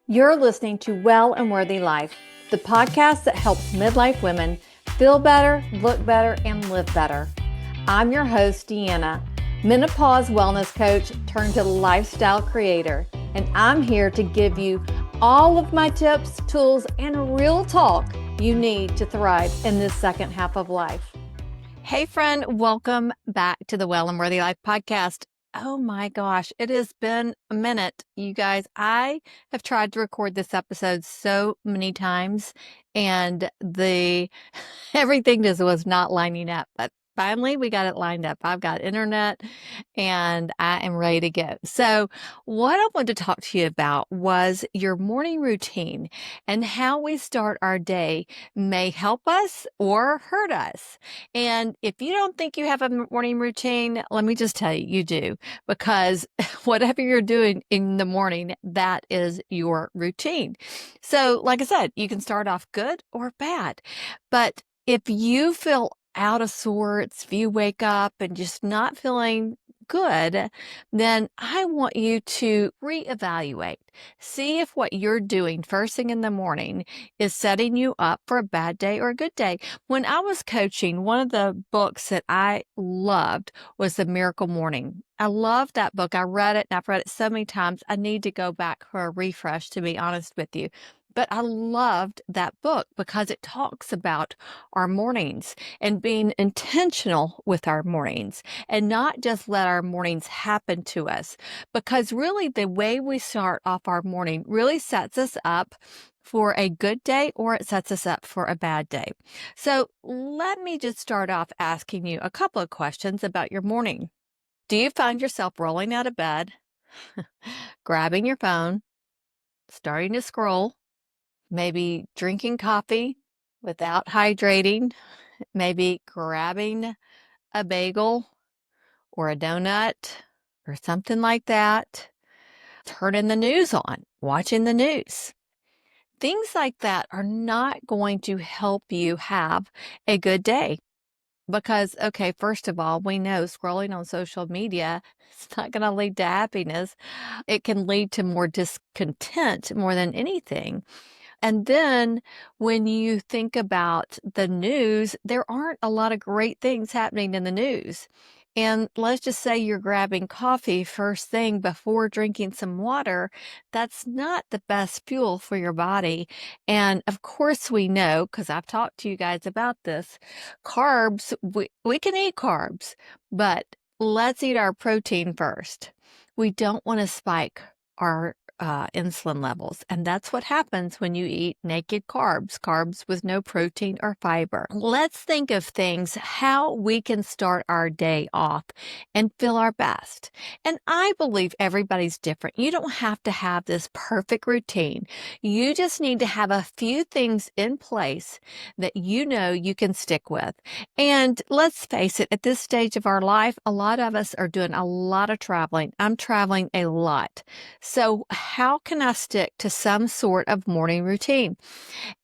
You're listening to Well and Worthy Life, the podcast that helps midlife women feel better, look better, and live better. I'm your host, Deanna, menopause wellness coach turned to lifestyle creator, and I'm here to give you all of my tips, tools, and real talk you need to thrive in this second half of life. Hey, friend, welcome back to the Well and Worthy Life podcast. Oh my gosh, it has been a minute, you guys. I have tried to record this episode so many times, and everything just was not lining up. But finally, we got it lined up. I've got internet, and I am ready to go. So, what I wanted to talk to you about was your morning routine and how we start our day may help us or hurt us. And if you don't think you have a morning routine, let me just tell you, you do, because whatever you're doing in the morning, that is your routine. So, like I said, you can start off good or bad. But if you feel out of sorts, if you wake up and just not feeling good, then I want you to reevaluate. See if what you're doing first thing in the morning is setting you up for a bad day or a good day. When I was coaching, one of the books that I loved was The Miracle Morning. I loved that book. I read it and I've read it so many times. I need to go back for a refresh, to be honest with you. But I loved that book because it talks about our mornings and being intentional with our mornings and not just let our mornings happen to us. Because really, the way we start off our morning really sets us up for a good day or it sets us up for a bad day. So let me just start off asking you a couple of questions about your morning. Do you find yourself rolling out of bed, grabbing your phone, starting to scroll, maybe drinking coffee without hydrating, maybe grabbing a bagel or a donut or something like that, turning the news on, watching the news? Things like that are not going to help you have a good day. Because, okay, first of all, we know scrolling on social media is not going to lead to happiness. It can lead to more discontent more than anything. And then when you think about the news, there aren't a lot of great things happening in the news. And let's just say you're grabbing coffee first thing before drinking some water. That's not the best fuel for your body. And of course, we know, because I've talked to you guys about this, carbs, we can eat carbs, but let's eat our protein first. We don't want to spike our insulin levels. And that's what happens when you eat naked carbs with no protein or fiber. Let's think of things, how we can start our day off and feel our best. And I believe everybody's different. You don't have to have this perfect routine. You just need to have a few things in place that you know you can stick with. And let's face it, at this stage of our life, a lot of us are doing a lot of traveling. I'm traveling a lot. So how can I stick to some sort of morning routine?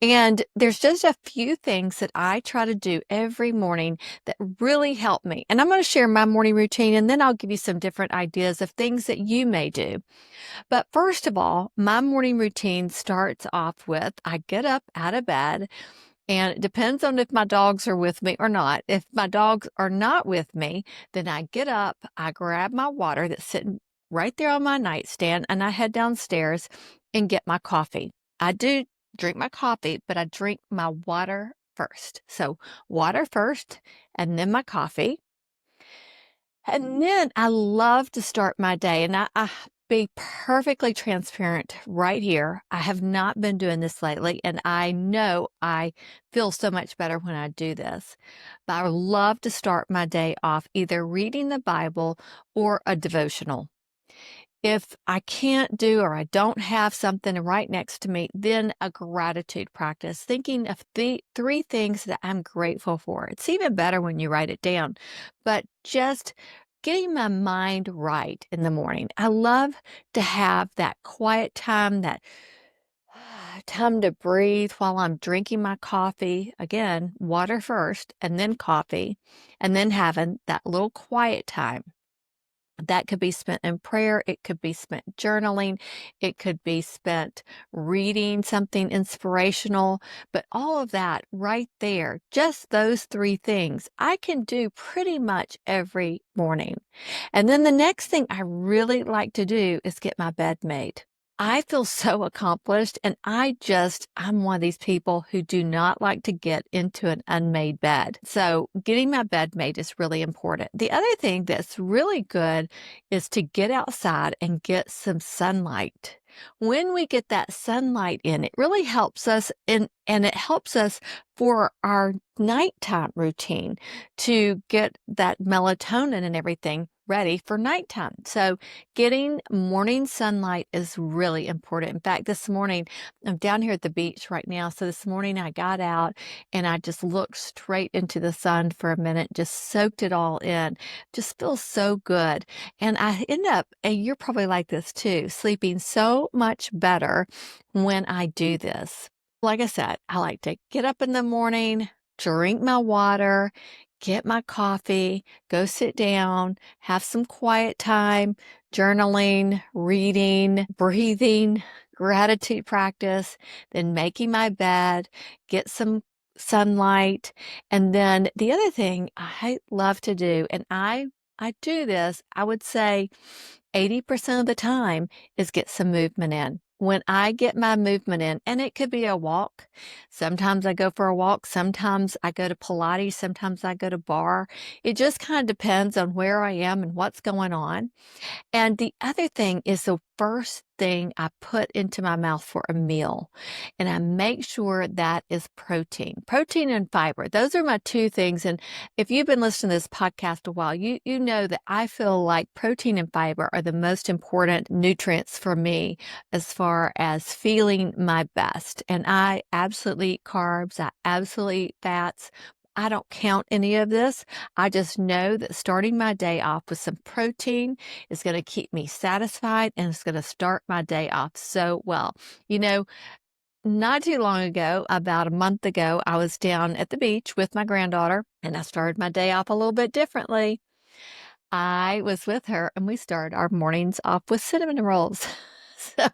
And there's just a few things that I try to do every morning that really help me. And I'm going to share my morning routine and then I'll give you some different ideas of things that you may do. But first of all, my morning routine starts off with I get up out of bed. And it depends on if my dogs are with me or not. If my dogs are not with me, then I get up, I grab my water that's sitting right there on my nightstand, and I head downstairs and get my coffee. I do drink my coffee, but I drink my water first. So water first, and then my coffee. And then I love to start my day, and I be perfectly transparent right here. I have not been doing this lately, and I know I feel so much better when I do this. But I love to start my day off either reading the Bible or a devotional. If I can't do or I don't have something right next to me, then a gratitude practice, thinking of the three things that I'm grateful for. It's even better when you write it down, but just getting my mind right in the morning. I love to have that quiet time, that time to breathe while I'm drinking my coffee. Again, water first and then coffee, and then having that little quiet time. That could be spent in prayer. It could be spent journaling. It could be spent reading something inspirational. But all of that right there, just those three things, I can do pretty much every morning. And then the next thing I really like to do is get my bed made. I feel so accomplished, and I'm one of these people who do not like to get into an unmade bed. So getting my bed made is really important. The other thing that's really good is to get outside and get some sunlight. When we get that sunlight in, it really helps us and it helps us for our nighttime routine to get that melatonin and everything ready for nighttime. So getting morning sunlight is really important. In fact, this morning, I'm down here at the beach right now. So this morning I got out and I just looked straight into the sun for a minute, just soaked it all in. Just feels so good. And I end up, and you're probably like this too, sleeping so much better when I do this. Like I said, I like to get up in the morning, drink my water, get my coffee, go sit down, have some quiet time, journaling, reading, breathing, gratitude practice, then making my bed, get some sunlight. And then the other thing I love to do, and I do this, I would say 80% of the time, is get some movement in. When I get my movement in, and it could be a walk. Sometimes I go for a walk. Sometimes I go to Pilates. Sometimes I go to bar. It just kind of depends on where I am and what's going on. And the other thing is the first thing I put into my mouth for a meal. And I make sure that is protein. Protein and fiber. Those are my two things. And if you've been listening to this podcast a while, you know that I feel like protein and fiber are the most important nutrients for me as far as feeling my best. And I absolutely eat carbs. I absolutely eat fats. I don't count any of this. I just know that starting my day off with some protein is going to keep me satisfied and it's going to start my day off so well. You know, not too long ago, about a month ago, I was down at the beach with my granddaughter and I started my day off a little bit differently. I was with her and we started our mornings off with cinnamon rolls. So,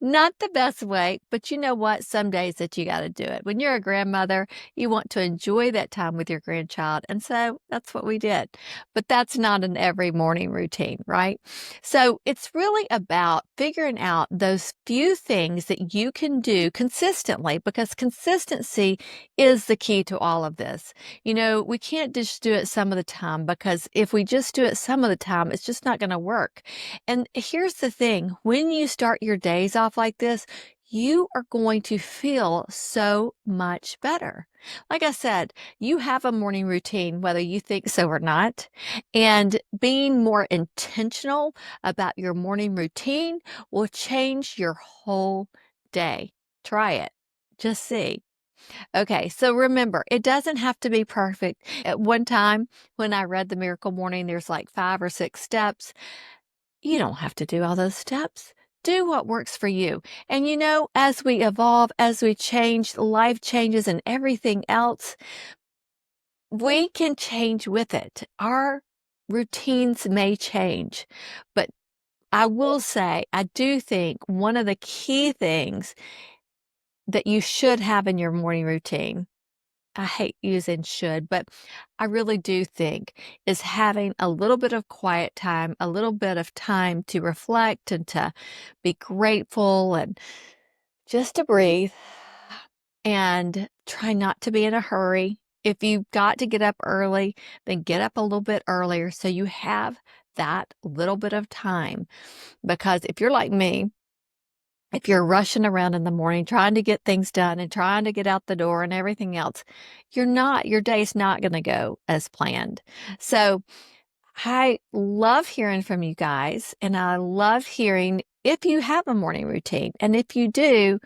not the best way, but you know what? Some days that you got to do it. When you're a grandmother, you want to enjoy that time with your grandchild. And so that's what we did. But that's not an every morning routine, right? So it's really about figuring out those few things that you can do consistently because consistency is the key to all of this. You know, we can't just do it some of the time because if we just do it some of the time, it's just not going to work. And here's the thing, when you start your days off like this, you are going to feel so much better. Like I said, you have a morning routine, whether you think so or not, and being more intentional about your morning routine will change your whole day. Try it. Just see. Okay, so remember, it doesn't have to be perfect. At one time, when I read the Miracle Morning, there's like 5 or 6 steps. You don't have to do all those steps. Do what works for you. And you know, as we evolve, as we change, life changes and everything else, we can change with it. Our routines may change, but I will say, I do think one of the key things that you should have in your morning routine, I hate using should, but I really do think is having a little bit of quiet time, a little bit of time to reflect and to be grateful and just to breathe and try not to be in a hurry. If you've got to get up early, then get up a little bit earlier so you have that little bit of time. Because if you're like me, if you're rushing around in the morning trying to get things done and trying to get out the door and everything else, your day's not going to go as planned. So I love hearing from you guys, and I love hearing if you have a morning routine. And if you do,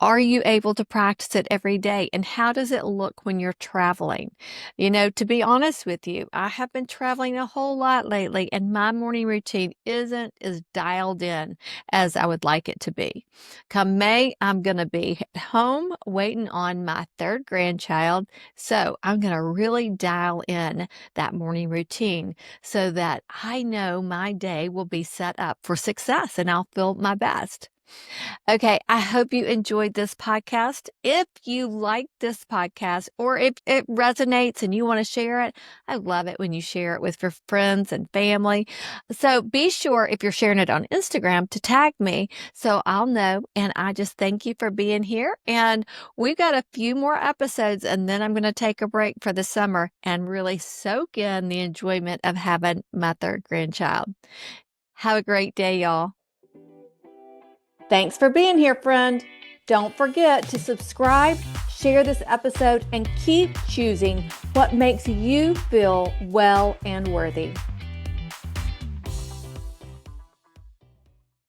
Are you able to practice it every day? And how does it look when you're traveling? To be honest with you, I have been traveling a whole lot lately, and my morning routine isn't as dialed in as I would like it to be. Come May, I'm going to be at home waiting on my third grandchild. So I'm going to really dial in that morning routine so that I know my day will be set up for success and I'll feel my best. Okay, I hope you enjoyed this podcast. If you like this podcast or if it resonates and you want to share it, I love it when you share it with your friends and family. So be sure if you're sharing it on Instagram to tag me so I'll know. And I just thank you for being here. And we've got a few more episodes and then I'm going to take a break for the summer and really soak in the enjoyment of having my third grandchild. Have a great day, y'all. Thanks for being here, friend. Don't forget to subscribe, share this episode, and keep choosing what makes you feel well and worthy.